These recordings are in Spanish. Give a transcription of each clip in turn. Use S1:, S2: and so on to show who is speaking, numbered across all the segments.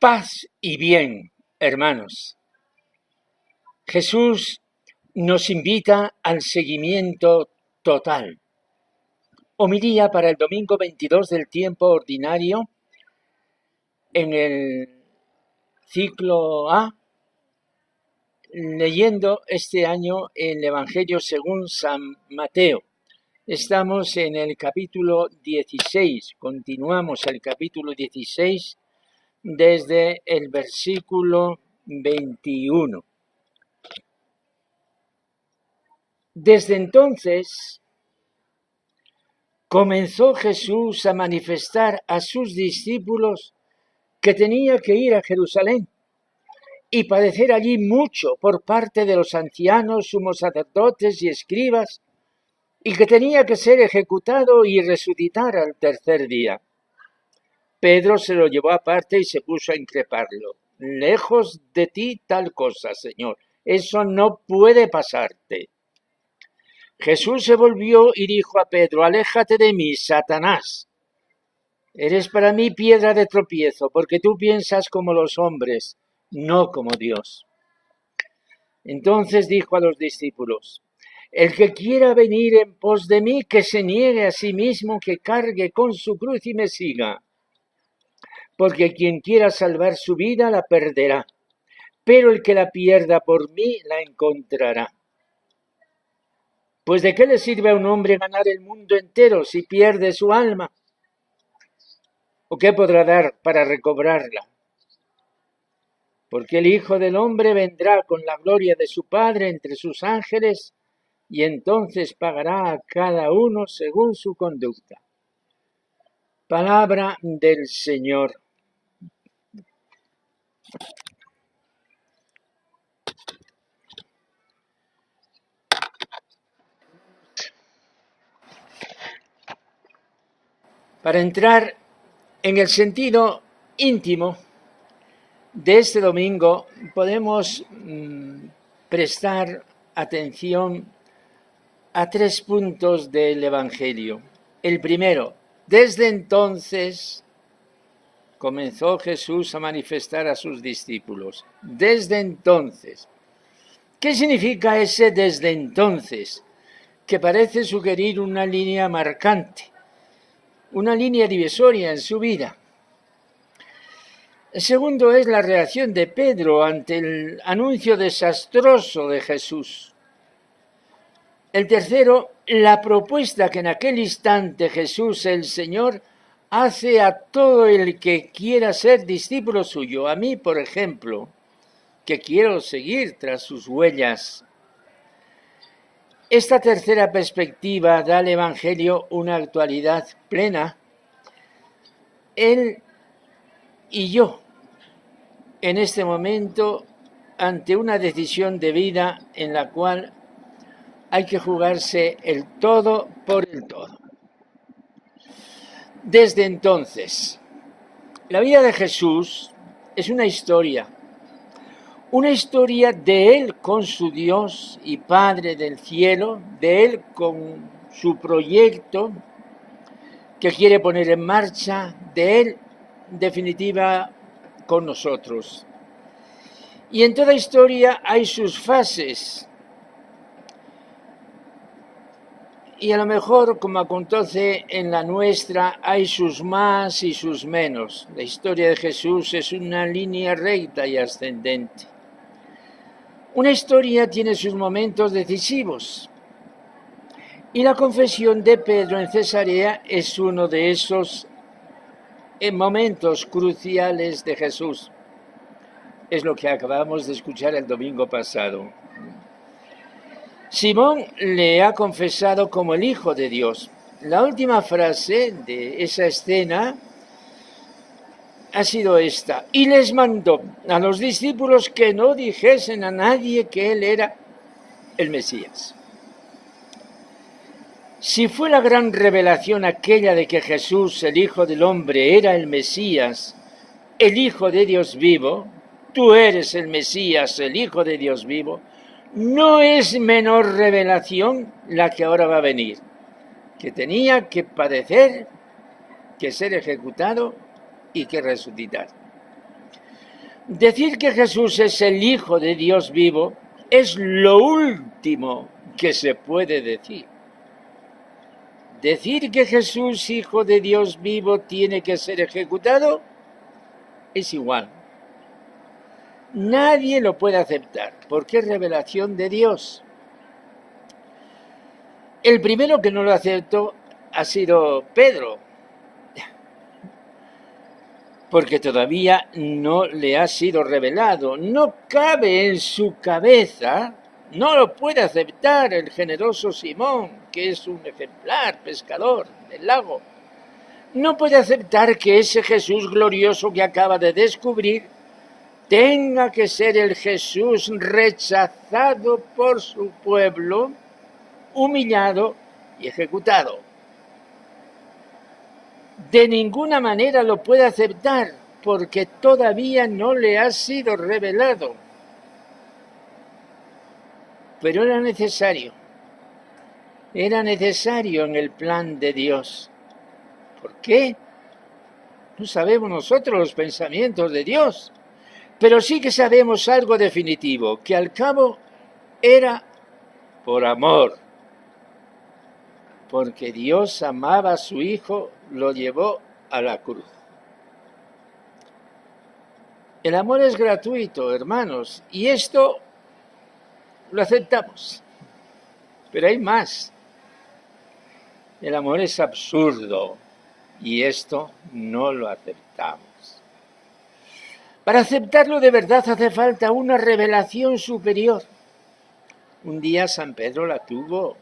S1: Paz y bien, hermanos. Jesús nos invita al seguimiento total. Homilía para el domingo 22 del tiempo ordinario en el ciclo A, leyendo este año el Evangelio según San Mateo. Estamos en el capítulo 16, continuamos el capítulo 16 desde el versículo 21. Desde entonces comenzó Jesús a manifestar a sus discípulos que tenía que ir a Jerusalén y padecer allí mucho por parte de los ancianos, sumos sacerdotes y escribas, y que tenía que ser ejecutado y resucitar al tercer día. Pedro se lo llevó aparte y se puso a increparlo. Lejos de ti tal cosa, Señor, eso no puede pasarte. Jesús se volvió y dijo a Pedro: aléjate de mí, Satanás. Eres para mí piedra de tropiezo, porque tú piensas como los hombres, no como Dios. Entonces dijo a los discípulos: el que quiera venir en pos de mí, que se niegue a sí mismo, que cargue con su cruz y me siga. Porque quien quiera salvar su vida la perderá, pero el que la pierda por mí la encontrará. Pues ¿de qué le sirve a un hombre ganar el mundo entero si pierde su alma? ¿O qué podrá dar para recobrarla? Porque el Hijo del Hombre vendrá con la gloria de su Padre entre sus ángeles, y entonces pagará a cada uno según su conducta. Palabra del Señor. Para entrar en el sentido íntimo de este domingo, podemos prestar atención a 3 puntos del Evangelio. El primero: desde entonces comenzó Jesús a manifestar a sus discípulos. Desde entonces. ¿Qué significa ese desde entonces? Que parece sugerir una línea marcante, una línea divisoria en su vida. El segundo es la reacción de Pedro ante el anuncio desastroso de Jesús. El tercero, la propuesta que en aquel instante Jesús, el Señor, hace a todo el que quiera ser discípulo suyo. A mí, por ejemplo, que quiero seguir tras sus huellas. Esta tercera perspectiva da al Evangelio una actualidad plena. Él y yo, en este momento, ante una decisión de vida en la cual hay que jugarse el todo por el todo. Desde entonces, la vida de Jesús es una historia de Él con su Dios y Padre del cielo, de Él con su proyecto que quiere poner en marcha, de Él, en definitiva, con nosotros. Y en toda historia hay sus fases. Y a lo mejor, como acontece en la nuestra, hay sus más y sus menos. La historia de Jesús es una línea recta y ascendente. Una historia tiene sus momentos decisivos. Y la confesión de Pedro en Cesarea es uno de esos momentos cruciales de Jesús. Es lo que acabamos de escuchar el domingo pasado. Simón le ha confesado como el Hijo de Dios. La última frase de esa escena ha sido esta: y les mandó a los discípulos que no dijesen a nadie que él era el Mesías. Si fue la gran revelación aquella de que Jesús, el Hijo del Hombre, era el Mesías, el Hijo de Dios vivo, tú eres el Mesías, el Hijo de Dios vivo, no es menor revelación la que ahora va a venir, que tenía que padecer, que ser ejecutado y que resucitar. Decir que Jesús es el Hijo de Dios vivo es lo último que se puede decir. Decir que Jesús, Hijo de Dios vivo, tiene que ser ejecutado es igual. Nadie lo puede aceptar porque es revelación de Dios. El primero que no lo aceptó ha sido Pedro, porque todavía no le ha sido revelado. No cabe en su cabeza, no lo puede aceptar el generoso Simón, que es un ejemplar pescador del lago. No puede aceptar que ese Jesús glorioso que acaba de descubrir tenga que ser el Jesús rechazado por su pueblo, humillado y ejecutado. De ninguna manera lo puede aceptar porque todavía no le ha sido revelado. Pero era necesario en el plan de Dios. ¿Por qué? No sabemos nosotros los pensamientos de Dios, pero sí que sabemos algo definitivo, que al cabo era por amor. Porque Dios amaba a su Hijo, lo llevó a la cruz. El amor es gratuito, hermanos, y esto lo aceptamos. Pero hay más. El amor es absurdo y esto no lo aceptamos. Para aceptarlo de verdad hace falta una revelación superior. Un día San Pedro la tuvo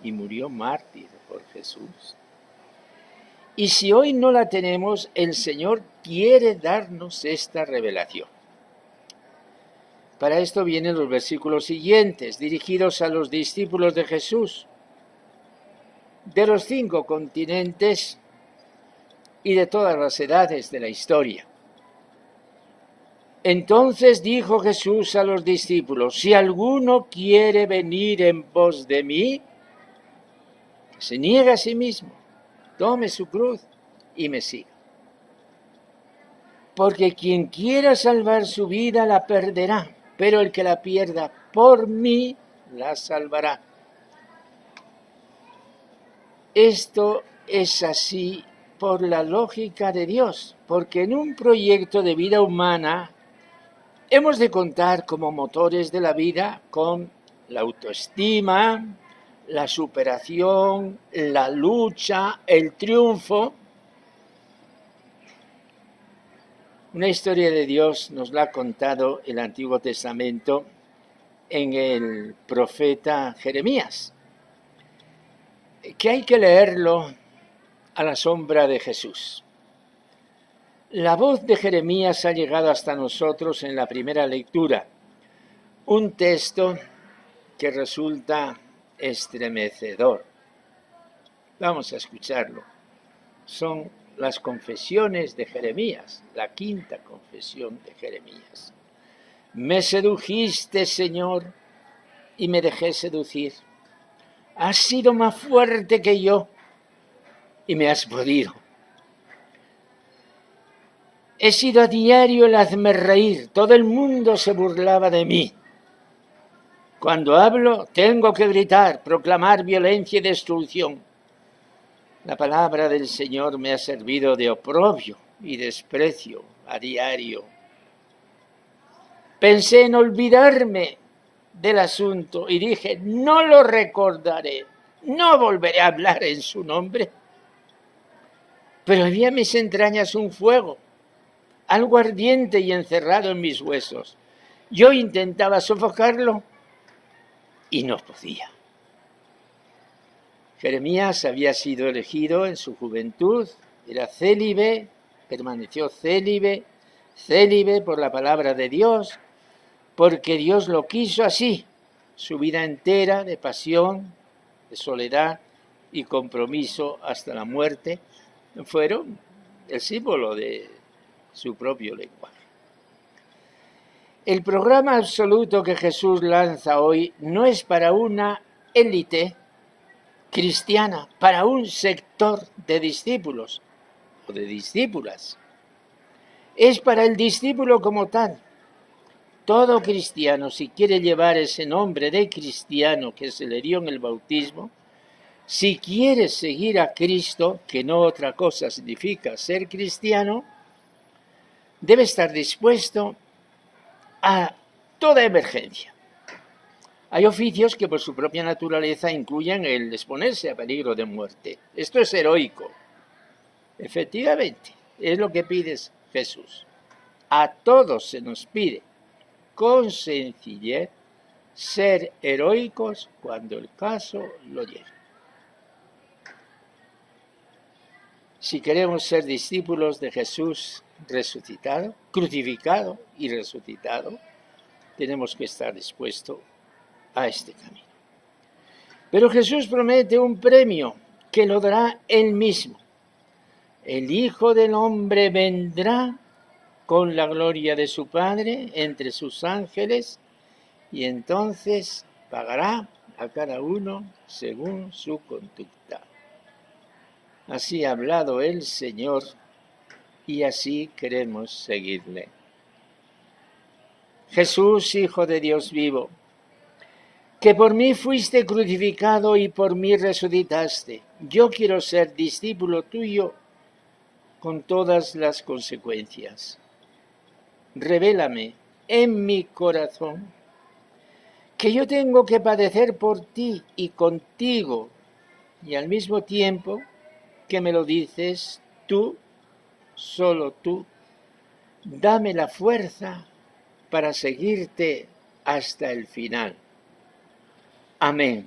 S1: y murió mártir por Jesús. Y si hoy no la tenemos, el Señor quiere darnos esta revelación. Para esto vienen los versículos siguientes, dirigidos a los discípulos de Jesús, de los 5 continentes y de todas las edades de la historia. Entonces dijo Jesús a los discípulos, si alguno quiere venir en pos de mí, que se niegue a sí mismo, tome su cruz y me siga. Porque quien quiera salvar su vida la perderá, pero el que la pierda por mí la salvará. Esto es así por la lógica de Dios, porque en un proyecto de vida humana hemos de contar como motores de la vida con la autoestima, la superación, la lucha, el triunfo. Una historia de Dios nos la ha contado el Antiguo Testamento en el profeta Jeremías, que hay que leerlo a la sombra de Jesús. La voz de Jeremías ha llegado hasta nosotros en la primera lectura, un texto que resulta estremecedor. Vamos a escucharlo. Son las confesiones de Jeremías, la 5ª confesión de Jeremías. Me sedujiste, Señor, y me dejé seducir. Has sido más fuerte que yo y me has podido. He sido a diario el hazme reír, todo el mundo se burlaba de mí. Cuando hablo tengo que gritar, proclamar violencia y destrucción. La palabra del Señor me ha servido de oprobio y desprecio a diario. Pensé en olvidarme del asunto y dije, no lo recordaré, no volveré a hablar en su nombre. Pero había en mis entrañas un fuego, algo ardiente y encerrado en mis huesos. Yo intentaba sofocarlo y no podía. Jeremías había sido elegido en su juventud, era célibe, permaneció célibe por la palabra de Dios, porque Dios lo quiso así. Su vida entera de pasión, de soledad y compromiso hasta la muerte fueron el símbolo de su propio lenguaje. El programa absoluto que Jesús lanza hoy no es para una élite cristiana, para un sector de discípulos o de discípulas. es para el discípulo como tal. Todo cristiano, si quiere llevar ese nombre de cristiano que se le dio en el bautismo, si quiere seguir a Cristo, que no otra cosa significa ser cristiano, debe estar dispuesto a toda emergencia. Hay oficios que por su propia naturaleza incluyen el exponerse a peligro de muerte. Esto es heroico. Efectivamente, es lo que pide Jesús. A todos se nos pide, con sencillez, ser heroicos cuando el caso lo lleve. Si queremos ser discípulos de Jesús resucitado, crucificado y resucitado, tenemos que estar dispuestos a este camino. Pero Jesús promete un premio que lo dará Él mismo. El Hijo del Hombre vendrá con la gloria de su Padre entre sus ángeles y entonces pagará a cada uno según su conducta. Así ha hablado el Señor y así queremos seguirle. Jesús, Hijo de Dios vivo, que por mí fuiste crucificado y por mí resucitaste. Yo quiero ser discípulo tuyo con todas las consecuencias. Revélame en mi corazón que yo tengo que padecer por ti y contigo, y al mismo tiempo que me lo dices tú, solo tú, dame la fuerza para seguirte hasta el final. Amén.